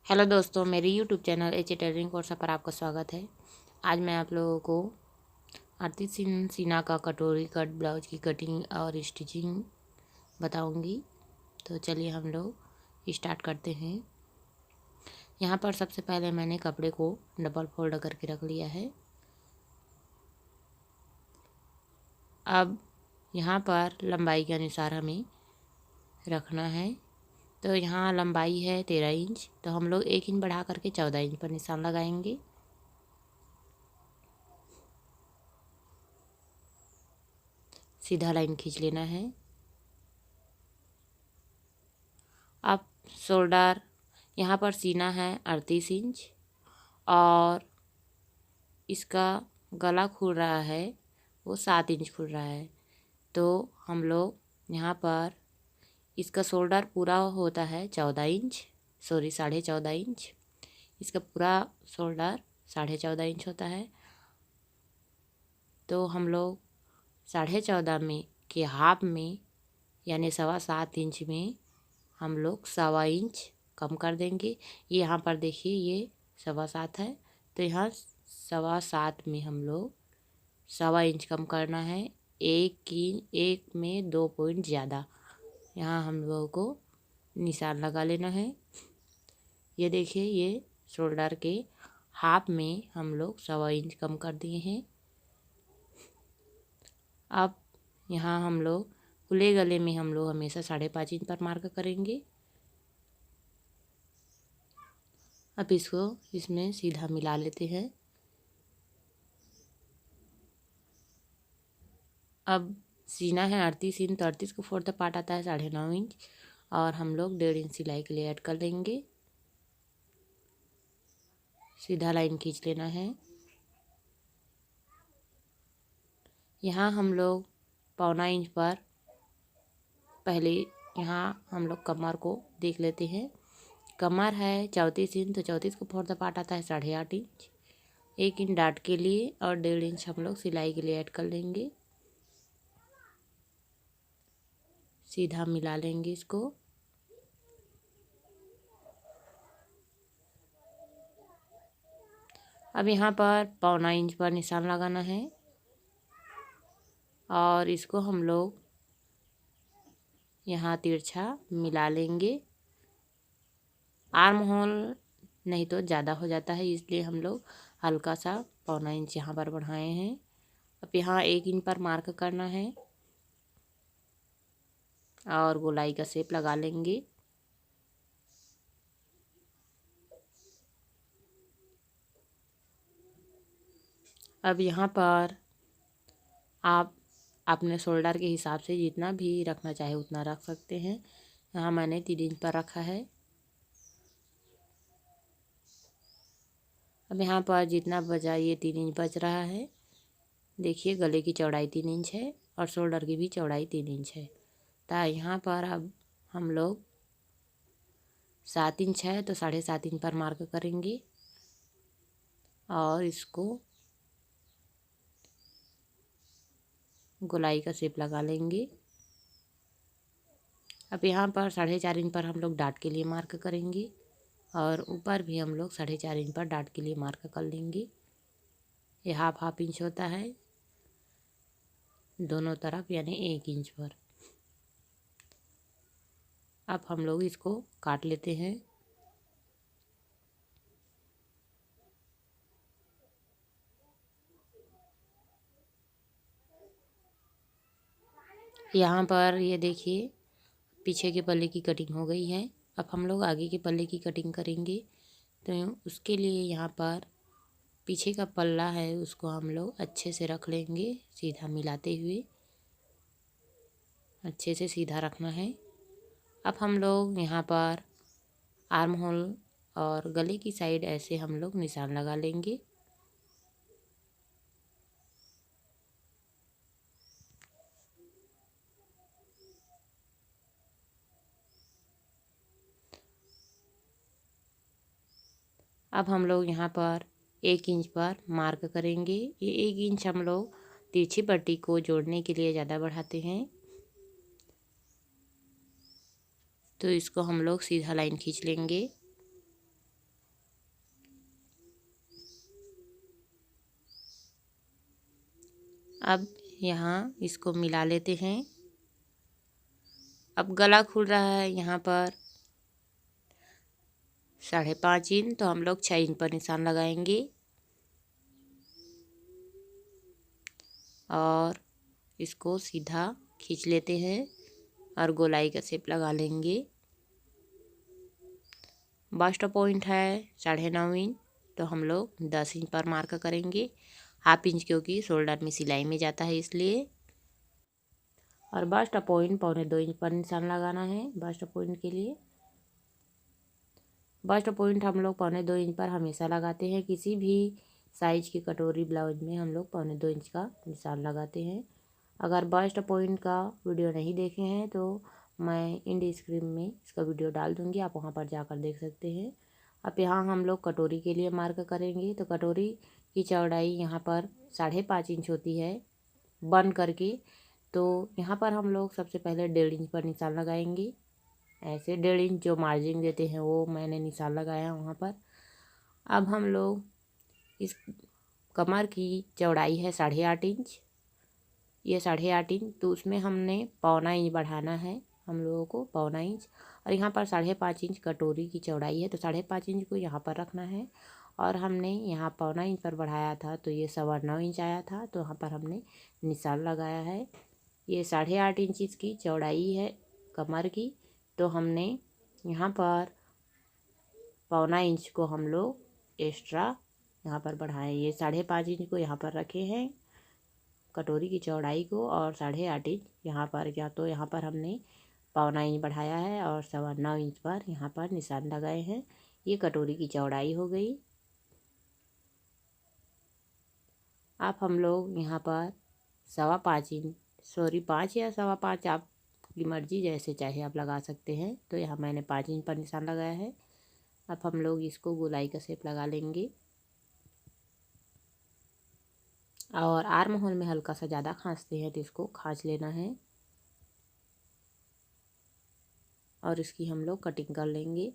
Hello दोस्तों, मेरी YouTube channel H tailoring course पर आपका स्वागत है। आज मैं आप लोगों को आरती सिंह सीना का कटोरी कट ब्लाउज की कटिंग और स्टिचिंग बताऊंगी। तो चलिए हम लोग स्टार्ट करते हैं। यहाँ पर सबसे पहले मैंने कपड़े को डबल फोल्ड करके रख लिया है। अब यहाँ पर लंबाई के अनुसार हमें रखना है। तो यहाँ लंबाई है 13 इंच, तो हम लोग 1 इंच बढ़ा करके 14 इंच पर निशान लगाएंगे। सीधा लाइन खींच लेना है। अब शोल्डर, यहाँ पर सीना है 38 इंच और इसका गला खुल रहा है वो 7 इंच खुल रहा है। तो हम लोग यहाँ पर इसका शोल्डर पूरा होता है 14 इंच, सॉरी 14.5 इंच। इसका पूरा शोल्डर 14.5 इंच होता है। तो हम लोग 14.5 में के हाफ में यानी 7.25 इंच में हम लोग 1.25 इंच कम कर देंगे। ये यहाँ पर देखिए ये 7.25 है, तो यहाँ 7.25 में हम लोग 1.25 इंच कम करना है। एक में 2 पॉइंट ज़्यादा यहाँ हम लोगों को निशान लगा लेना है। ये देखिए ये शोल्डर के हाफ में हम लोग 1.25 इंच कम कर दिए हैं। अब यहाँ हम लोग खुले गले में हम लोग हमेशा 5.5 इंच पर मार्क करेंगे। अब इसको इसमें सीधा मिला लेते हैं। अब सीना है 38 इंच, तो 38 को फोर्थ पार्ट आता है 9.5 इंच और हम लोग 1.5 इंच सिलाई के लिए ऐड कर लेंगे। सीधा लाइन खींच लेना है। यहाँ हम लोग 1.25 इंच पर पहले यहाँ हम लोग कमर को देख लेते हैं। कमर है 34 इंच, तो 34 को फोर्थ पार्ट आता है 8.5 इंच। 1 इंच डाट के लिए और 1.5 इंच हम लोग सिलाई के लिए ऐड कर लेंगे। सीधा मिला लेंगे इसको। अब यहाँ पर 1.25 इंच पर निशान लगाना है और इसको हम लोग यहाँ तिरछा मिला लेंगे। आर्म होल नहीं तो ज़्यादा हो जाता है, इसलिए हम लोग हल्का सा 1.25 इंच यहाँ पर बढ़ाए हैं। अब यहाँ 1 इंच पर मार्क करना है और गोलाई का शेप लगा लेंगे। अब यहाँ पर आप अपने शोल्डर के हिसाब से जितना भी रखना चाहे उतना रख सकते हैं। यहाँ मैंने 3 इंच पर रखा है। अब यहाँ पर जितना बचा ये 3 इंच बच रहा है। देखिए गले की चौड़ाई 3 इंच है और शोल्डर की भी चौड़ाई 3 इंच है। तो यहाँ पर अब हम लोग 7 इंच है तो 7.5 इंच पर मार्क करेंगे और इसको गोलाई का शेप लगा लेंगे। अब यहाँ पर 4.5 इंच पर हम लोग डाट के लिए मार्क करेंगे और ऊपर भी हम लोग 4.5 इंच पर डाट के लिए मार्क कर लेंगे। ये हाफ इंच होता है दोनों तरफ, यानी 1 इंच पर। अब हम लोग इसको काट लेते हैं। यहाँ पर ये देखिए पीछे के पल्ले की कटिंग हो गई है। अब हम लोग आगे के पल्ले की कटिंग करेंगे। तो उसके लिए यहाँ पर पीछे का पल्ला है उसको हम लोग अच्छे से रख लेंगे, सीधा मिलाते हुए अच्छे से सीधा रखना है। अब हम लोग यहाँ पर आर्म होल और गले की साइड ऐसे हम लोग निशान लगा लेंगे। अब हम लोग यहाँ पर 1 इंच पर मार्क करेंगे। ये 1 इंच हम लोग तिरछी पट्टी को जोड़ने के लिए ज़्यादा बढ़ाते हैं, तो इसको हम लोग सीधा लाइन खींच लेंगे। अब यहाँ इसको मिला लेते हैं। अब गला खुल रहा है यहाँ पर 5.5 इंच, तो हम लोग 6 इंच पर निशान लगाएंगे और इसको सीधा खींच लेते हैं और गोलाई का शेप लगा लेंगे। बस्ट पॉइंट है 9.5 इंच, तो हम लोग 10 इंच पर मार्क करेंगे। हाफ इंच क्योंकि शोल्डर में सिलाई में जाता है इसलिए। और बस्ट पॉइंट 1.25 इंच पर निशान लगाना है बस्ट पॉइंट के लिए। बस्ट पॉइंट हम लोग 1.25 इंच पर हमेशा लगाते हैं। किसी भी साइज की कटोरी ब्लाउज में हम लोग 1.25 इंच का निशान लगाते हैं। अगर बस्ट पॉइंट का वीडियो नहीं देखे हैं तो मैं इंड स्क्रीन में इसका वीडियो डाल दूँगी, आप वहाँ पर जाकर देख सकते हैं। अब यहाँ हम लोग कटोरी के लिए मार्क करेंगे, तो कटोरी की चौड़ाई यहाँ पर 5.5 इंच होती है बन करके। तो यहाँ पर हम लोग सबसे पहले 1.5 इंच पर निशान लगाएंगे। ऐसे 1.5 इंच जो मार्जिन देते हैं वो मैंने निशान लगाया वहाँ पर। अब हम लोग इस कमर की चौड़ाई है 8.5 इंच, ये 8.5 इंच, तो उसमें हमने 1.25 इंच बढ़ाना है हम लोगों को 1.25 इंच। और यहाँ पर 5.5 इंच कटोरी की चौड़ाई है, तो 5.5 इंच को यहाँ पर रखना है। और हमने यहाँ 1.25 इंच पर बढ़ाया था तो ये 9.25 इंच आया था, तो यहाँ पर हमने निशान लगाया है। ये 8.5 इंच की चौड़ाई है कमर की, तो हमने यहाँ पर 1.25 इंच को हम लोग एक्स्ट्रा यहाँ पर बढ़ाएं। ये 5.5 इंच को यहाँ पर रखे हैं कटोरी की चौड़ाई को, और 8.5 इंच यहाँ पर, या तो यहाँ पर हमने 1.25 इंच बढ़ाया है और 9.25 इंच पर यहाँ पर निशान लगाए हैं। ये कटोरी की चौड़ाई हो गई। अब हम लोग यहाँ पर 5.25 इंच, 5 या 5.25, आपकी मर्जी जैसे चाहे आप लगा सकते हैं। तो यहाँ मैंने 5 इंच पर निशान लगाया है। अब हम लोग इसको गोलाई का शेप लगा लेंगे और आर्म होल में हल्का सा ज़्यादा खींचते हैं तो इसको खींच लेना है और इसकी हम लोग कटिंग कर लेंगे।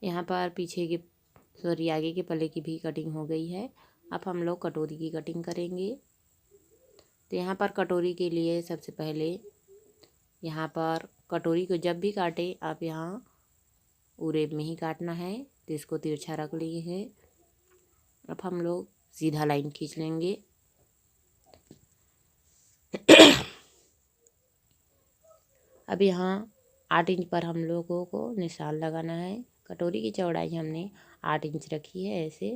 यहाँ पर पीछे के आगे के पल्ले की भी कटिंग हो गई है। अब हम लोग कटोरी की कटिंग करेंगे। तो यहाँ पर कटोरी के लिए सबसे पहले यहाँ पर कटोरी को जब भी काटे आप यहाँ उरेब में ही काटना है, तो इसको तिरछा रख लिए हैं। अब हम लोग सीधा लाइन खींच लेंगे। अब यहाँ 8 इंच पर हम लोगों को निशान लगाना है। कटोरी की चौड़ाई हमने 8 इंच रखी है ऐसे,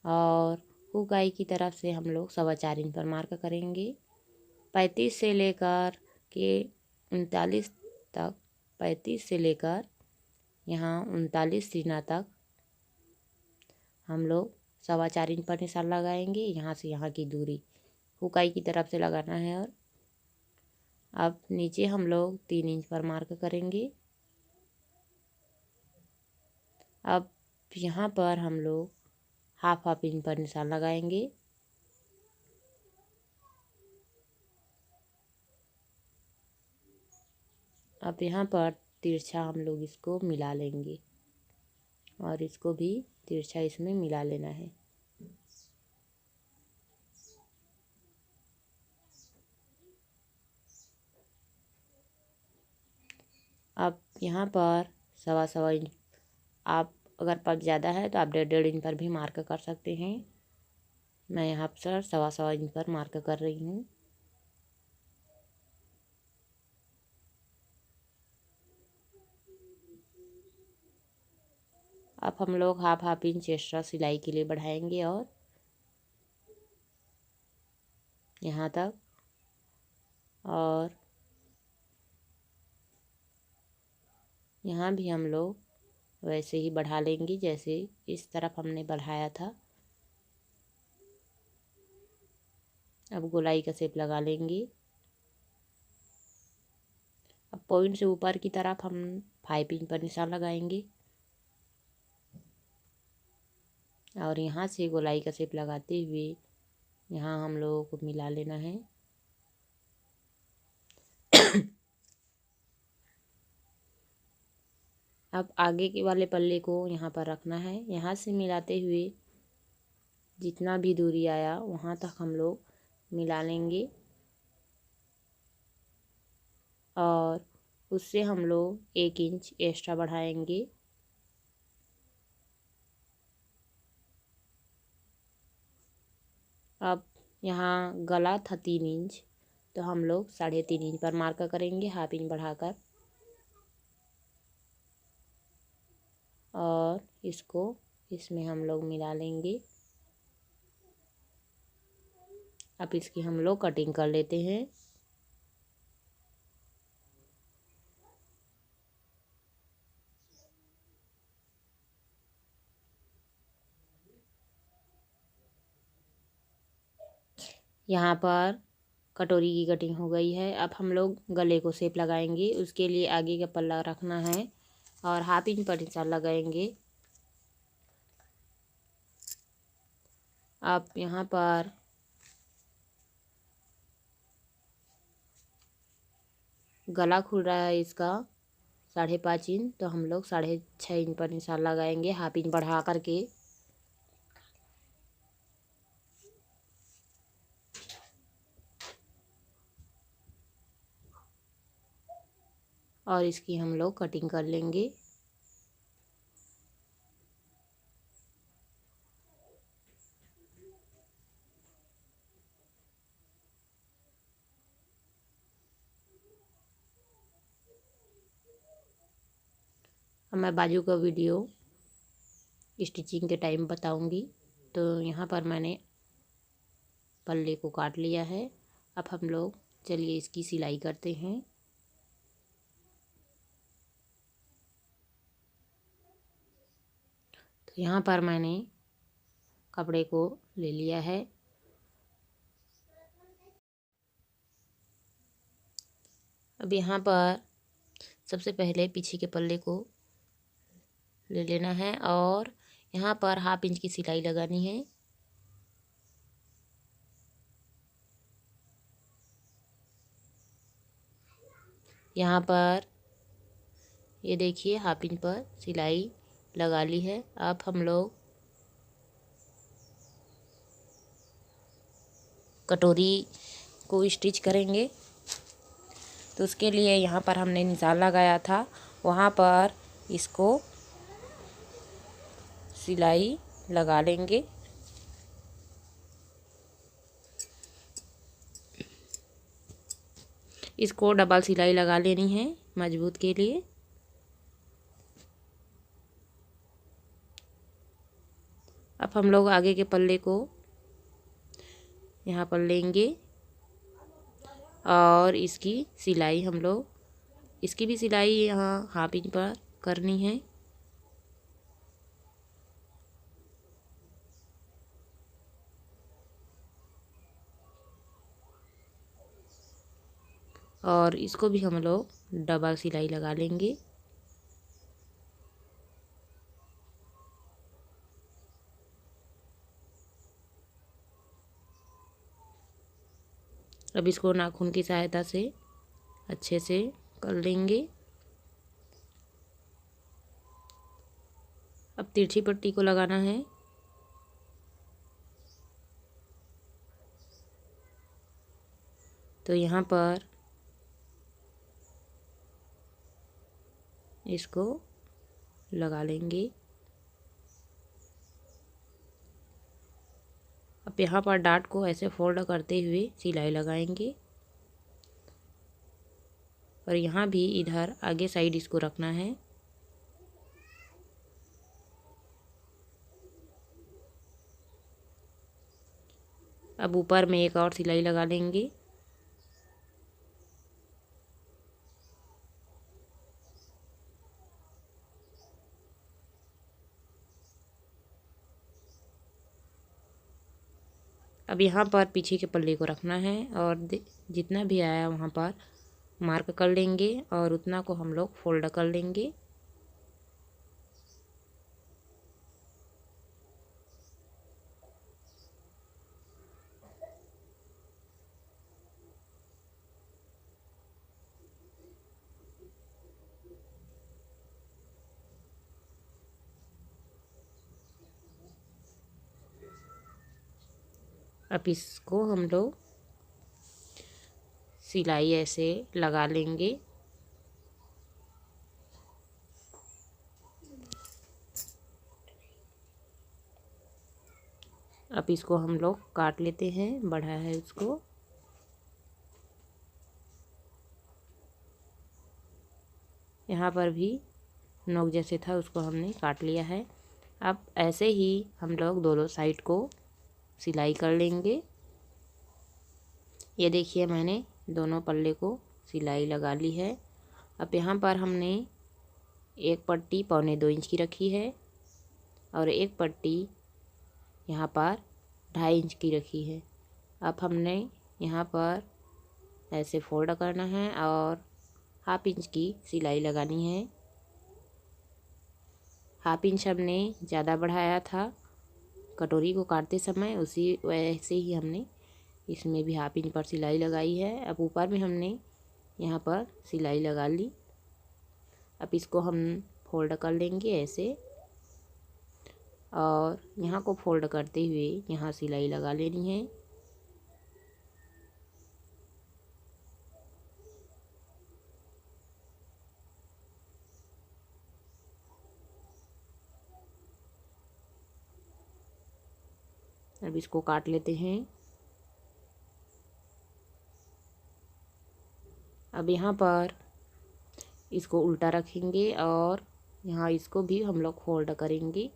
और हुकाई की तरफ से हम लोग 4.25 इंच पर मार्क करेंगे। 35 से लेकर के 39 तक, 35 से लेकर यहाँ 39 सीना तक हम लोग 4.25 इंच पर निशान लगाएंगे। यहाँ से यहाँ की दूरी हुकाई की तरफ से लगाना है। और अब नीचे हम लोग 3 इंच पर मार्क करेंगे। अब यहाँ पर हम लोग हाफ इंच पर निशान लगाएंगे। अब यहाँ पर तिरछा हम लोग इसको मिला लेंगे और इसको भी तिरछा इसमें मिला लेना है। अब यहाँ पर 1.25 इंच, आप अगर पग ज़्यादा है तो आप 1.5 इंच पर भी मार्क कर सकते हैं। मैं यहाँ पर 1.25 इंच पर मार्क कर रही हूँ। अब हम लोग हाफ इंच एक्स्ट्रा सिलाई के लिए बढ़ाएंगे और यहाँ तक, और यहाँ भी हम लोग वैसे ही बढ़ा लेंगे जैसे इस तरफ हमने बढ़ाया था। अब गोलाई का शेप लगा लेंगे। अब पॉइंट से ऊपर की तरफ हम 5 इंच पर निशान लगाएंगे। और यहाँ से गोलाई का शेप लगाते हुए यहाँ हम लोगों को मिला लेना है। अब आगे के वाले पल्ले को यहाँ पर रखना है। यहाँ से मिलाते हुए जितना भी दूरी आया वहाँ तक हम लोग मिला लेंगे और उससे हम लोग 1 इंच एक्स्ट्रा बढ़ाएंगे। अब यहाँ गला था 3 इंच, तो हम लोग 3.5 इंच पर मार्क करेंगे, हाफ इंच बढ़ाकर, और इसको इसमें हम लोग मिला लेंगे। अब इसकी हम लोग कटिंग कर लेते हैं। यहाँ पर कटोरी की कटिंग हो गई है। अब हम लोग गले को शेप लगाएंगे। उसके लिए आगे का पल्ला रखना है और हाफ इंच पर निशान लगाएंगे। अब यहाँ पर गला खुल रहा है इसका 5.5 इंच, तो हम लोग 6.5 इंच पर निशान लगाएंगे, हाफ इंच बढ़ा करके। और इसकी हम लोग कटिंग कर लेंगे। अब मैं बाजू का वीडियो स्टिचिंग के टाइम बताऊंगी। तो यहाँ पर मैंने पल्ले को काट लिया है। अब हम लोग चलिए इसकी सिलाई करते हैं। तो यहाँ पर मैंने कपड़े को ले लिया है। अब यहाँ पर सबसे पहले पीछे के पल्ले को ले लेना है और यहाँ पर हाफ इंच की सिलाई लगानी है। यहाँ पर ये देखिए हाफ इंच पर सिलाई लगा ली है। अब हम लोग कटोरी को स्टिच करेंगे। तो उसके लिए यहाँ पर हमने निशान लगाया था, वहाँ पर इसको सिलाई लगा लेंगे। इसको डबल सिलाई लगा लेनी है मजबूत के लिए। अब हम लोग आगे के पल्ले को यहाँ पर लेंगे और इसकी सिलाई हम लोग, इसकी भी सिलाई यहाँ हाफ इंच पर करनी है। और इसको भी हम लोग डबल सिलाई लगा लेंगे। अब इसको नाखून की सहायता से अच्छे से कर लेंगे। अब तिरछी पट्टी को लगाना है। तो यहाँ पर इसको लगा लेंगे। अब यहाँ पर डाट को ऐसे फोल्ड करते हुए सिलाई लगाएंगे और यहाँ भी इधर आगे साइड इसको रखना है। अब ऊपर में एक और सिलाई लगा लेंगे। अब यहाँ पर पीछे के पल्ले को रखना है और जितना भी आया वहाँ पर मार्क कर लेंगे और उतना को हम लोग फोल्ड कर लेंगे। अब इसको हम लोग सिलाई ऐसे लगा लेंगे। अब इसको हम लोग काट लेते हैं, बढ़ा है उसको। यहाँ पर भी नोक जैसे था उसको हमने काट लिया है। अब ऐसे ही हम लोग दोनों साइड को सिलाई कर लेंगे। ये देखिए मैंने दोनों पल्ले को सिलाई लगा ली है। अब यहाँ पर हमने एक पट्टी 1.25 इंच की रखी है और एक पट्टी यहाँ पर 2.5 इंच की रखी है। अब हमने यहाँ पर ऐसे फोल्ड करना है और 1/2 इंच की सिलाई लगानी है। 1/2 इंच हमने ज़्यादा बढ़ाया था कटोरी को काटते समय, उसी वैसे ही हमने इसमें भी 1/2 इंच पर सिलाई लगाई है। अब ऊपर में हमने यहाँ पर सिलाई लगा ली। अब इसको हम फोल्ड कर लेंगे ऐसे, और यहाँ को फोल्ड करते हुए यहाँ सिलाई लगा लेनी है। अब इसको काट लेते हैं। अब यहाँ पर इसको उल्टा रखेंगे और यहाँ इसको भी हम लोग फोल्ड करेंगे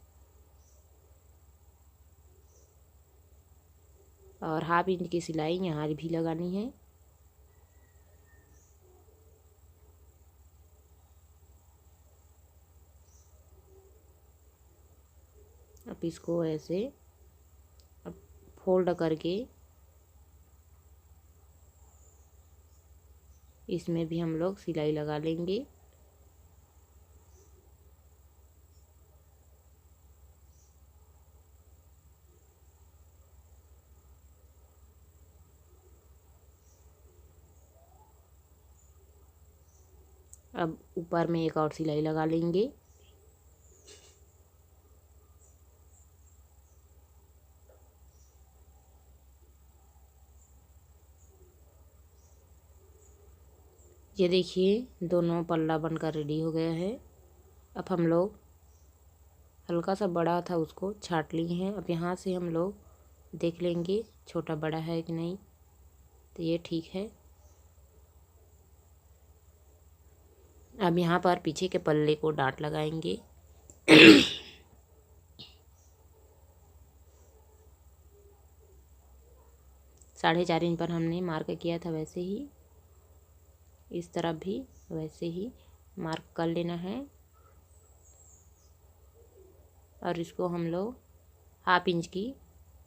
और 1/2 इंच की सिलाई यहाँ भी लगानी है। अब इसको ऐसे अब फोल्ड करके इसमें भी हम लोग सिलाई लगा लेंगे। अब ऊपर में एक और सिलाई लगा लेंगे। ये देखिए दोनों पल्ला बनकर रेडी हो गया है। अब हम लोग हल्का सा बड़ा था उसको छाट लिए हैं। अब यहाँ से हम लोग देख लेंगे छोटा बड़ा है कि नहीं, तो ये ठीक है। अब यहाँ पर पीछे के पल्ले को डाट लगाएंगे। 4.5 इंच पर हमने मार्क किया था, वैसे ही इस तरफ भी वैसे ही मार्क कर लेना है। और इसको हम लोग 1/2 इंच की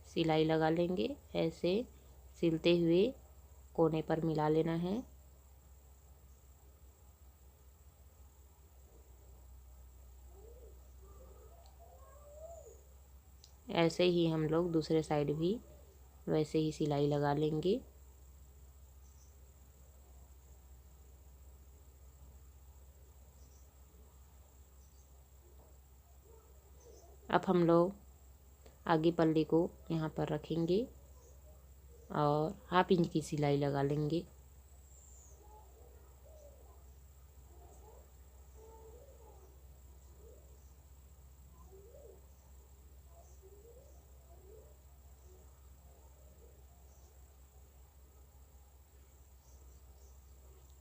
सिलाई लगा लेंगे। ऐसे सिलते हुए कोने पर मिला लेना है। ऐसे ही हम लोग दूसरे साइड भी वैसे ही सिलाई लगा लेंगे। अब हम लोग आगे पल्ले को यहाँ पर रखेंगे और 1/2 इंच की सिलाई लगा लेंगे।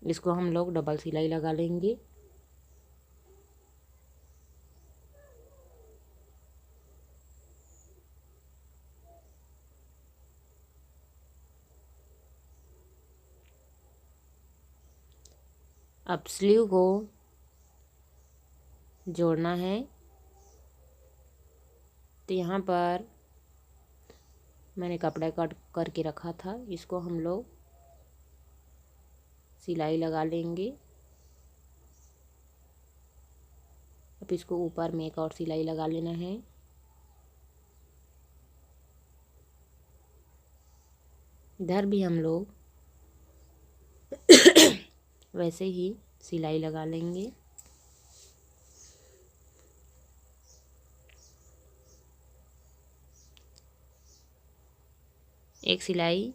इसको हम लोग डबल सिलाई लगा लेंगे। अब स्लीव को जोड़ना है, तो यहाँ पर मैंने कपड़ा कट करके रखा था, इसको हम लोग सिलाई लगा लेंगे। अब इसको ऊपर में एक और सिलाई लगा लेना है। इधर भी हम लोग वैसे ही सिलाई लगा लेंगे। एक सिलाई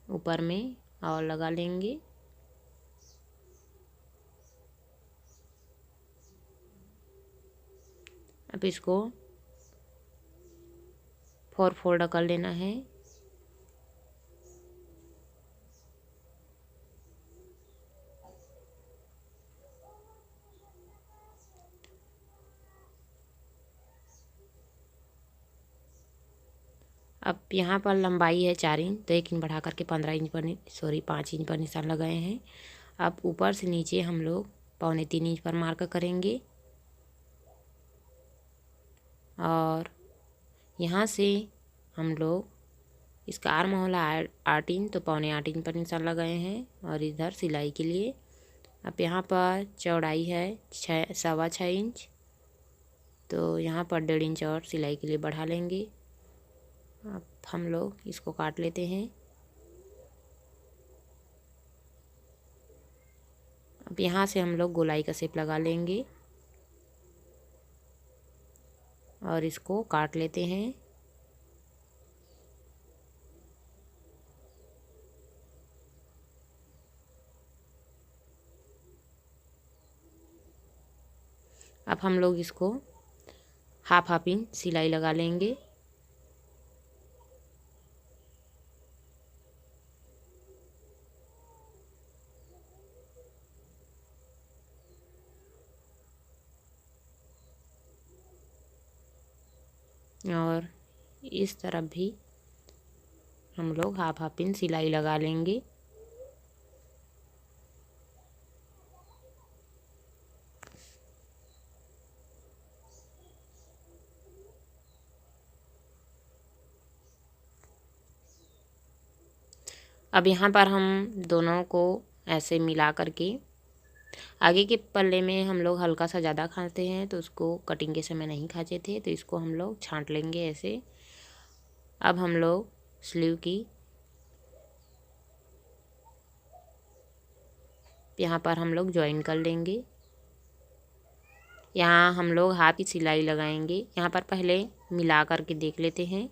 ऊपर में और लगा लेंगे। अब इसको 4 फोल्ड कर लेना है। अब यहाँ पर लंबाई है 4 इंच, तो 1 इंच बढ़ा करके 15 इंच पर 5 इंच पर निशान लगाए हैं। अब ऊपर से नीचे हम लोग 2.25 इंच पर मार्क करेंगे और यहाँ से हम लोग इसका आर्म होला 8 इंच, तो 7.25 इंच पर निशान लगाए हैं और इधर सिलाई के लिए। अब यहाँ पर चौड़ाई है 6.25 इंच, तो यहाँ पर 1.5 इंच और सिलाई के लिए बढ़ा लेंगे। अब हम लोग इसको काट लेते हैं। अब यहाँ से हम लोग गोलाई का शेप लगा लेंगे और इसको काट लेते हैं। अब हम लोग इसको हाफ इंच सिलाई लगा लेंगे। और इस तरफ भी हम लोग हाफ इंच सिलाई लगा लेंगे। अब यहाँ पर हम दोनों को ऐसे मिला करके आगे के पल्ले में हम लोग हल्का सा ज़्यादा खाते हैं, तो उसको कटिंग के समय नहीं खाचे थे, तो इसको हम लोग छांट लेंगे ऐसे। अब हम लोग स्लीव की यहाँ पर हम लोग ज्वाइन कर लेंगे। यहाँ हम लोग हाफ की सिलाई लगाएंगे। यहाँ पर पहले मिला करके देख लेते हैं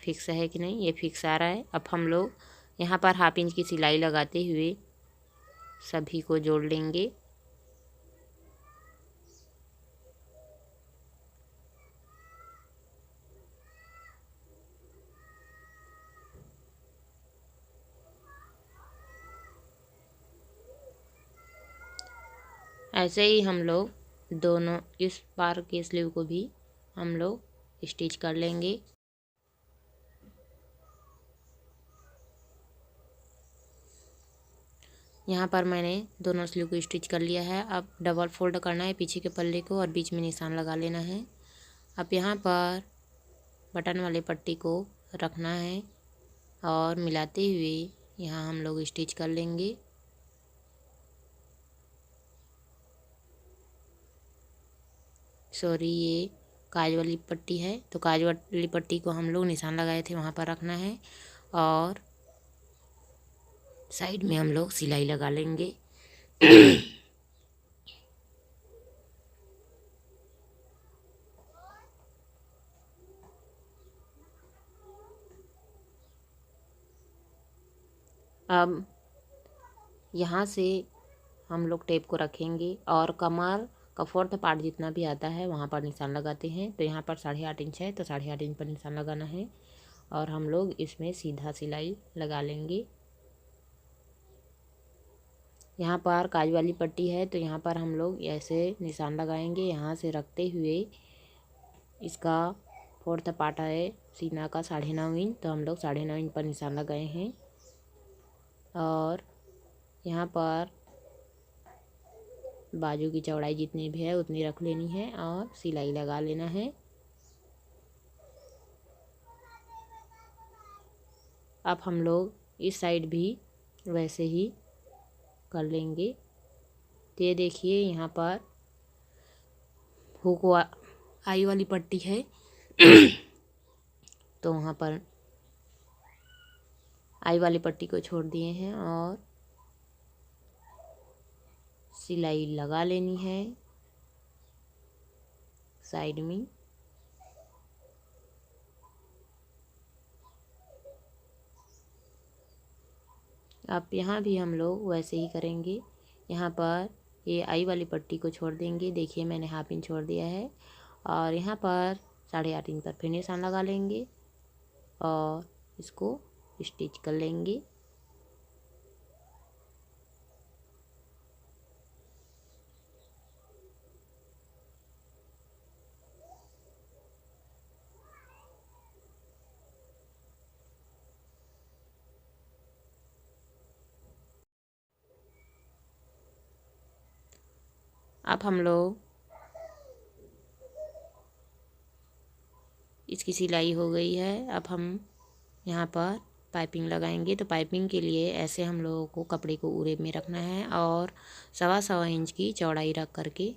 फिक्स है कि नहीं। ये फिक्स आ रहा है। अब हम लोग यहाँ पर हाफ इंच की सिलाई लगाते हुए सभी को जोड़ लेंगे। ऐसे ही हम लोग दोनों इस बार के स्लीव को भी हम लोग स्टिच कर लेंगे। यहाँ पर मैंने दोनों स्लीव को स्टिच कर लिया है। अब डबल फोल्ड करना है पीछे के पल्ले को और बीच में निशान लगा लेना है। अब यहाँ पर बटन वाले पट्टी को रखना है और मिलाते हुए यहाँ हम लोग स्टिच कर लेंगे। सॉरी, ये काज वाली पट्टी है, तो काज वाली पट्टी को हम लोग निशान लगाए थे वहाँ पर रखना है और साइड में हम लोग सिलाई लगा लेंगे। अब यहाँ से हम लोग टेप को रखेंगे और कमर का 4th पार्ट जितना भी आता है वहाँ पर निशान लगाते हैं। तो यहाँ पर 8.5 इंच है, तो 8.5 इंच पर निशान लगाना है और हम लोग इसमें सीधा सिलाई लगा लेंगे। यहाँ पर काज वाली पट्टी है, तो यहाँ पर हम लोग ऐसे निशान लगाएंगे। यहाँ से रखते हुए इसका 4th पार्ट है सीना का 9.5 इंच, तो हम लोग 9.5 इंच पर निशान लगाए हैं और यहाँ पर बाजू की चौड़ाई जितनी भी है उतनी रख लेनी है और सिलाई लगा लेना है। अब हम लोग इस साइड भी वैसे ही कर लेंगे। तो ये देखिए यहाँ पर हुक आई वाली पट्टी है तो वहाँ पर आई वाली पट्टी को छोड़ दिए हैं और सिलाई लगा लेनी है साइड में। अब यहाँ भी हम लोग वैसे ही करेंगे। यहाँ पर ये आई वाली पट्टी को छोड़ देंगे। देखिए मैंने हाफ इंच छोड़ दिया है और यहाँ पर 8.5 इंच पर फिर निशान लगा लेंगे और इसको स्टिच कर लेंगे। अब हम लोग इसकी सिलाई हो गई है। अब हम यहाँ पर पाइपिंग लगाएंगे। तो पाइपिंग के लिए ऐसे हम लोगों को कपड़े को उरे में रखना है और 1.25 इंच की चौड़ाई रख करके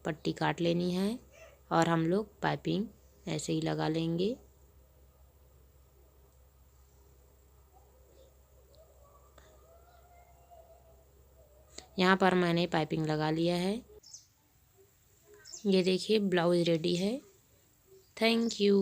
पट्टी काट लेनी है और हम लोग पाइपिंग ऐसे ही लगा लेंगे। यहाँ पर मैंने पाइपिंग लगा लिया है। ये देखिए ब्लाउज रेडी है। Thank you.